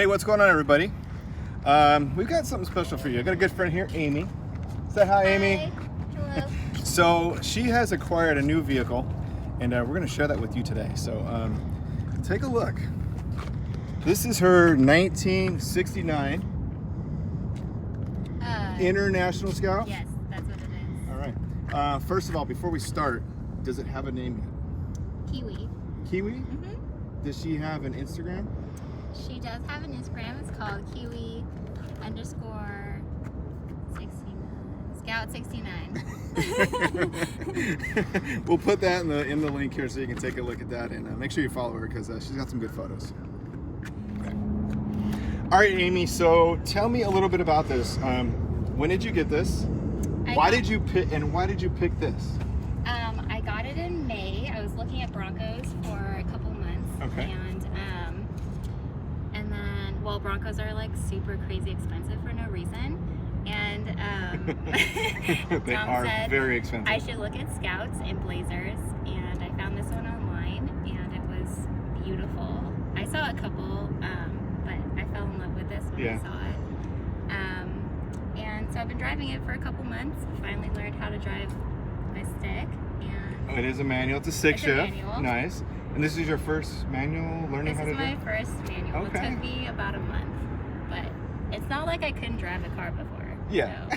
Hey, what's going on, everybody? We've got something special for you. I got a good friend here, Amy. Say hi, Amy. Hello. So she has acquired a new vehicle, and we're going to share that with you today. So take a look. This is her 1969 International Scout. Yes, that's what it is. All right. First of all, before we start, does it have a name yet? Kiwi. Kiwi? Mm-hmm. Does she have an Instagram? She does have an Instagram. It's called Kiwi _ Scout 69. We'll put that in the link here so you can take a look at that, and make sure you follow her because she's got some good photos. Okay. All right, Amy. So tell me a little bit about this. When did you get this? Why did you pick this? I got it in May. I was looking at Broncos for a couple months. Okay. And then, well, Broncos are like super crazy expensive for no reason. And They Tom are said very expensive. I should look at Scouts and Blazers, and I found this one online, and it was beautiful. I saw a couple, but I fell in love with this when I saw it. And so I've been driving it for a couple months. Finally learned how to drive my stick. And it is a manual. It's a stick shift. Manual. Nice. And this is your first manual learning how to This do? is my first manual. Okay. It took me about a month, but it's not like I couldn't drive a car before. Yeah. So.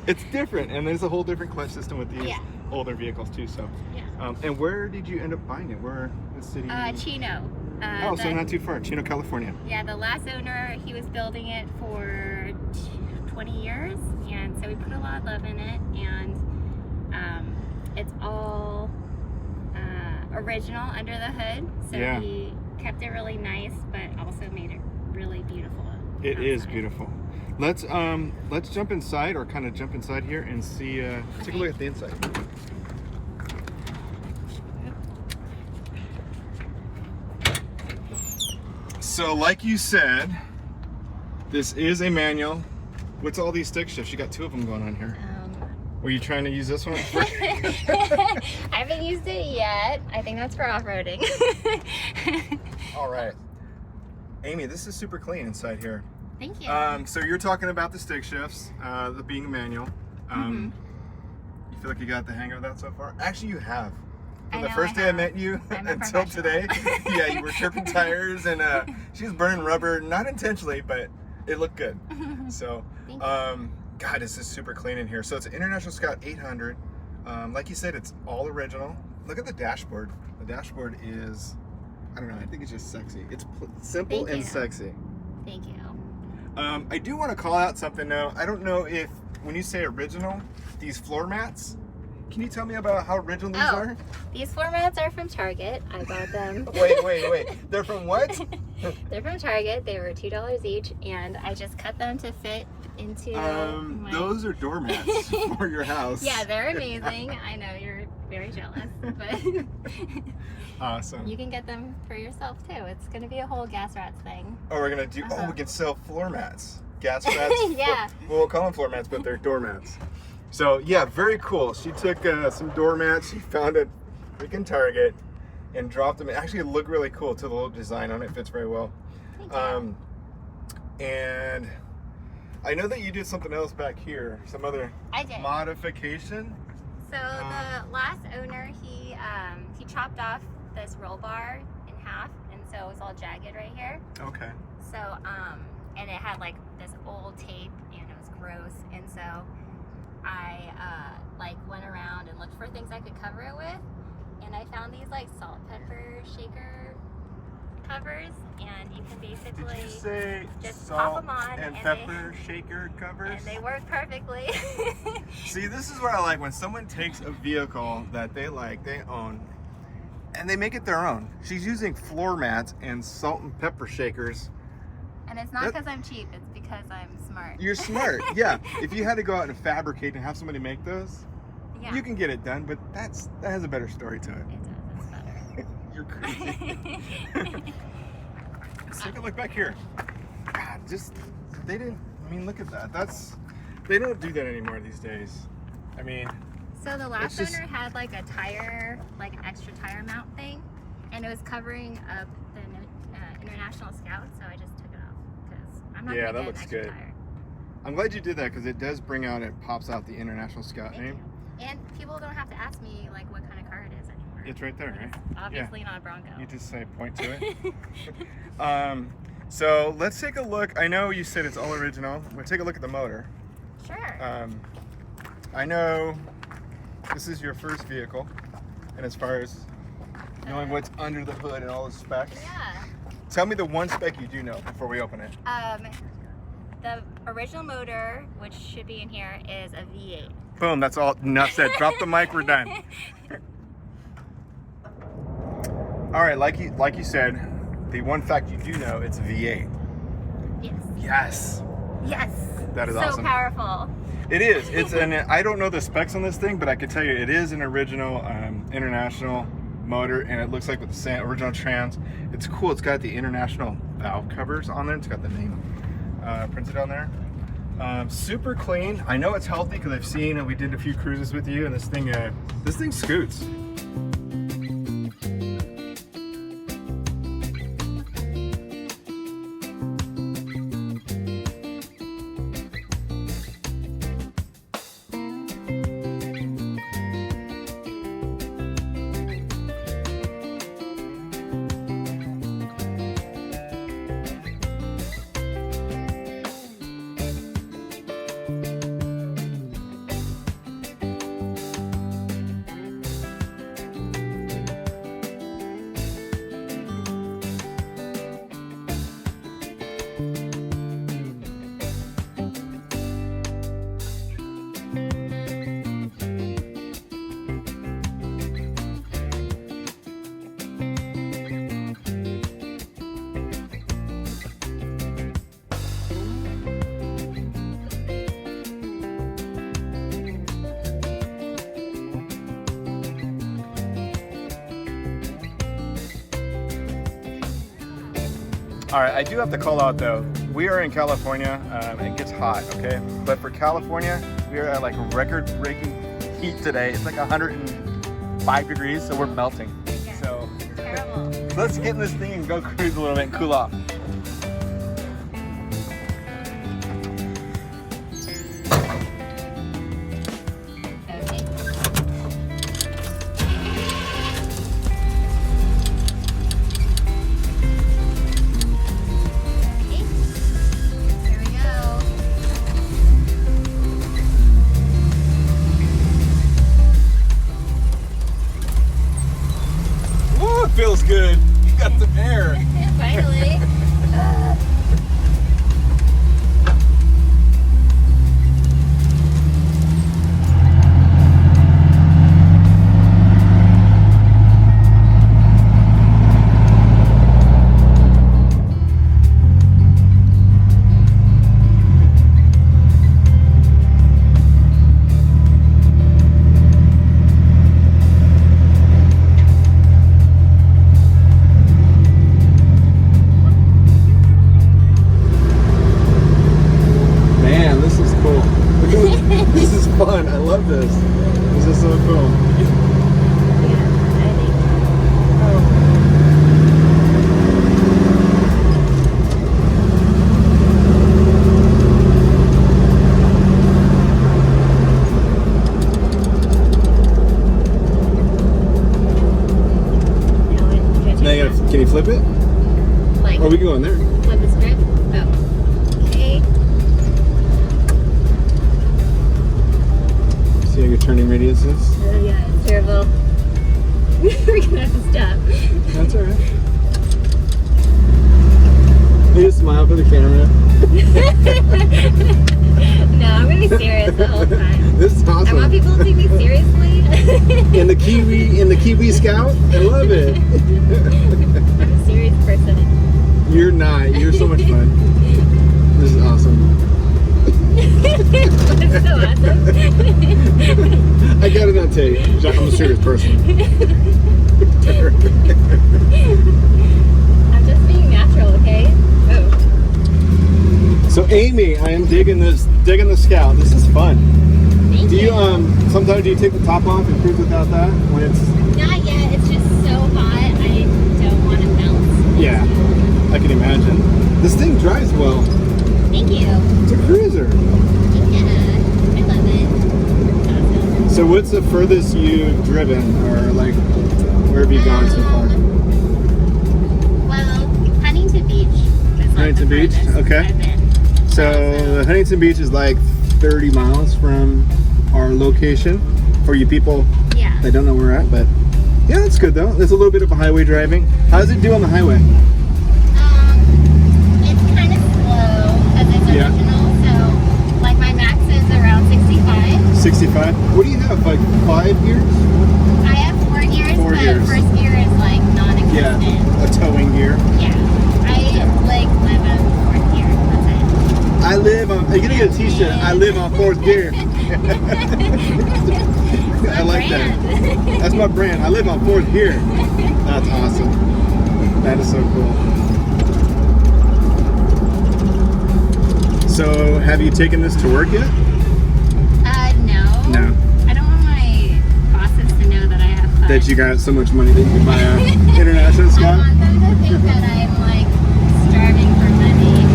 It's different, and there's a whole different clutch system with these older vehicles too. So, Yeah. And where did you end up buying it? What city? Chino. So not too far, Chino, California. Yeah, the last owner, he was building it for 20 years, and so we put a lot of love in it, and it's all original under the hood, so he kept it really nice, but also made it really beautiful. It is beautiful. Let's jump inside, or kind of jump inside here and see. Take a look at the inside. So, like you said, this is a manual. What's all these stick shifts? You got two of them going on here. Were you trying to use this one? I haven't used it yet. I think that's for off-roading. All right. Amy, this is super clean inside here. Thank you. So you're talking about the stick shifts, the being a manual. You feel like you got the hang of that so far? Actually, you have. From the first day I met you until today, you were tripping tires, and she was burning rubber, not intentionally, but it looked good. So, God, this is super clean in here. So it's an International Scout 800. Like you said, it's all original. Look at the dashboard. The dashboard is, I don't know, I think it's just sexy. It's simple and sexy. Thank you. I do want to call out something though. I don't know if, when you say original, these floor mats, can you tell me about how original these are? These floor mats are from Target. I bought them. Wait. They're from what? They're from Target. They were $2 each, and I just cut them to fit into those are doormats for your house. Yeah, they're amazing. I know you're very jealous, but awesome. You can get them for yourself too. It's going to be a whole Gasratz thing. Oh, we're going to do, we can sell floor mats. Gasratz. Yeah. Well, we'll call them floor mats, but they're doormats. So, yeah, very cool. She took some doormats. She found a freaking Target and dropped them. Actually, it looked really cool too. The little design on it fits very well. Thank you. And I know that you did something else back here. Some other modification. So the last owner, he chopped off this roll bar in half, and so it was all jagged right here. Okay. So and it had like this old tape, and it was gross, and so I went around and looked for things I could cover it with, and I found these like salt pepper shaker covers, and you can basically Did you say just salt pop them on and pepper shaker covers? and they work perfectly. See, this is what I like when someone takes a vehicle that they like, they own, and they make it their own. She's using floor mats and salt and pepper shakers. And it's not because I'm cheap, it's because I'm smart. You're smart, yeah. If you had to go out and fabricate and have somebody make those, you can get it done, but that has a better story to it. It does, it's better. You're crazy. Let's take a look back here. God, they didn't, look at that. They don't do that anymore these days. So the last owner had like a tire, like an extra tire mount thing, and it was covering up the International Scout, so I just took it off because I'm not Yeah, gonna that get looks an extra good. tire. I'm glad you did that because it does bring out, it pops out the International Scout Thank name. you. And people don't have to ask me like what kind of car it is anymore. It's right there, Like, right? it's obviously not a Bronco. You just say point to it. So let's take a look. I know you said it's all original. We'll take a look at the motor. Sure. I know this is your first vehicle, and as far as knowing what's under the hood and all the specs, Yeah. tell me the one spec you do know before we open it. The original motor, which should be in here, is a V8. Boom, that's all. Enough said. Drop the mic, we're done. All right, like you said, the one fact you do know, it's a V8. Yes. Yes. Yes. That is so awesome. Powerful. It is. It's an. I don't know the specs on this thing, but I can tell you it is an original international motor, and it looks like with the same original trans. It's cool. It's got the international valve covers on there. It's got the name printed on there. Super clean. I know it's healthy because I've seen and we did a few cruises with you, and this thing scoots. All right, I do have to call out though, we are in California, it gets hot, okay? But for California, we are at like record-breaking heat today. It's like 105 degrees, so we're melting. Yeah. So Terrible. let's get in this thing and go cruise a little bit and cool off. Feels good. You got some air. Finally. This is fun. I love this. This is so cool. Can you flip it? Like, or we can go in there. Flip the script? Oh. Okay. See how your turning radius is? Yeah, it's terrible. We're gonna have to stop. That's alright. You just smile for the camera. No, I'm gonna be serious the whole time. This is awesome. I want people to take me seriously. in the Kiwi Scout? I love it. I'm a serious person. You're not. You're so much fun. This is awesome. It's so awesome. I got it on tape. I'm a serious person. I'm just being natural, okay? Oh. So Amy, I am digging the Scout. This is fun. Thank Do you. Sometimes do you take the top off and cruise without that when it's? Not yet. It's just so hot. I don't want to bounce. Yeah. I can imagine. This thing drives well. Thank you. It's a cruiser. Yeah, I love it. Awesome. So what's the furthest you've driven, or like where have you gone so far? Well, Huntington Beach is like Huntington the Beach? furthest Okay. I've been. So Huntington Beach is like 30 miles from our location for you people Yeah. that don't know where we're at, but yeah, that's good though. There's a little bit of a highway driving. How does it do on the highway? It's kind of slow because it's Yeah. original, so like my max is around 65. 65? What do you have, like 5 gears? I have 4 gears, 4 but gears. first gear is like non-existent. Yeah, a towing gear. Yeah. I like live on 4th gear. That's it. I live on, you're gonna get a t-shirt, I live on 4th gear. I like that. That's my brand. I live on 4th gear. That's awesome. That is so cool. So, have you taken this to work yet? No. No. I don't want my bosses to know that I have fun. That you got so much money that you can buy a international I scout? want them to think that I'm like starving for money.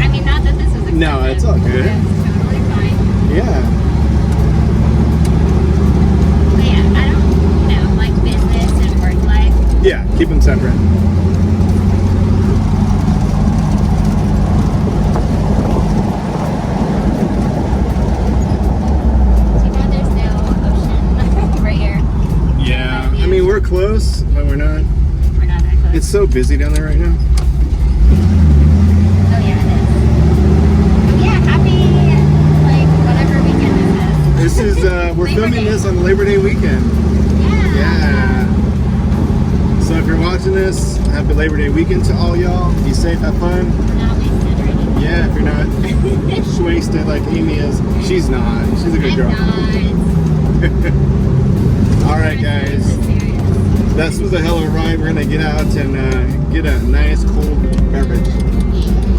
I mean, not that this is expensive. No, it's all good. It's totally fine. Yeah. But yeah, I don't know, like business and work life. Yeah, keep them separate. Too bad there's no ocean right here. Yeah. I mean, we're close, but we're not. We're not that close. It's so busy down there right now. Oh yeah, it is. But yeah, happy like whatever weekend this is. This is, we're Labor filming Day. this on the Labor Day weekend. Yeah. Yeah. So if you're watching this, happy Labor Day weekend to all y'all. Be safe, have fun. We're not wasted or anything. Yeah, if you're not wasted like Amy is. She's not. She's a good girl. All right, guys. This was a hell of a ride. We're gonna get out and get a nice cold beverage.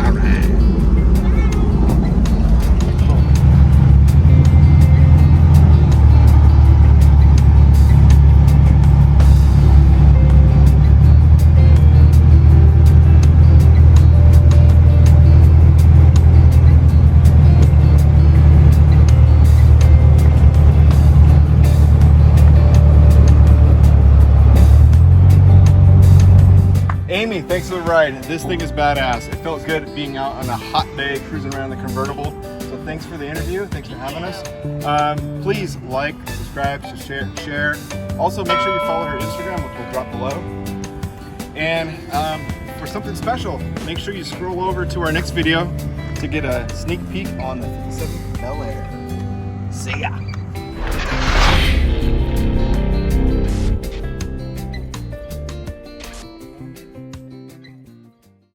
All right. Amy, thanks for the ride. This thing is badass. It felt good being out on a hot day cruising around the convertible. So thanks for the interview. Thanks for having us. Please like, subscribe, share. Also, make sure you follow her Instagram, which will drop below. And for something special, make sure you scroll over to our next video to get a sneak peek on the 57 Bel Air. See ya.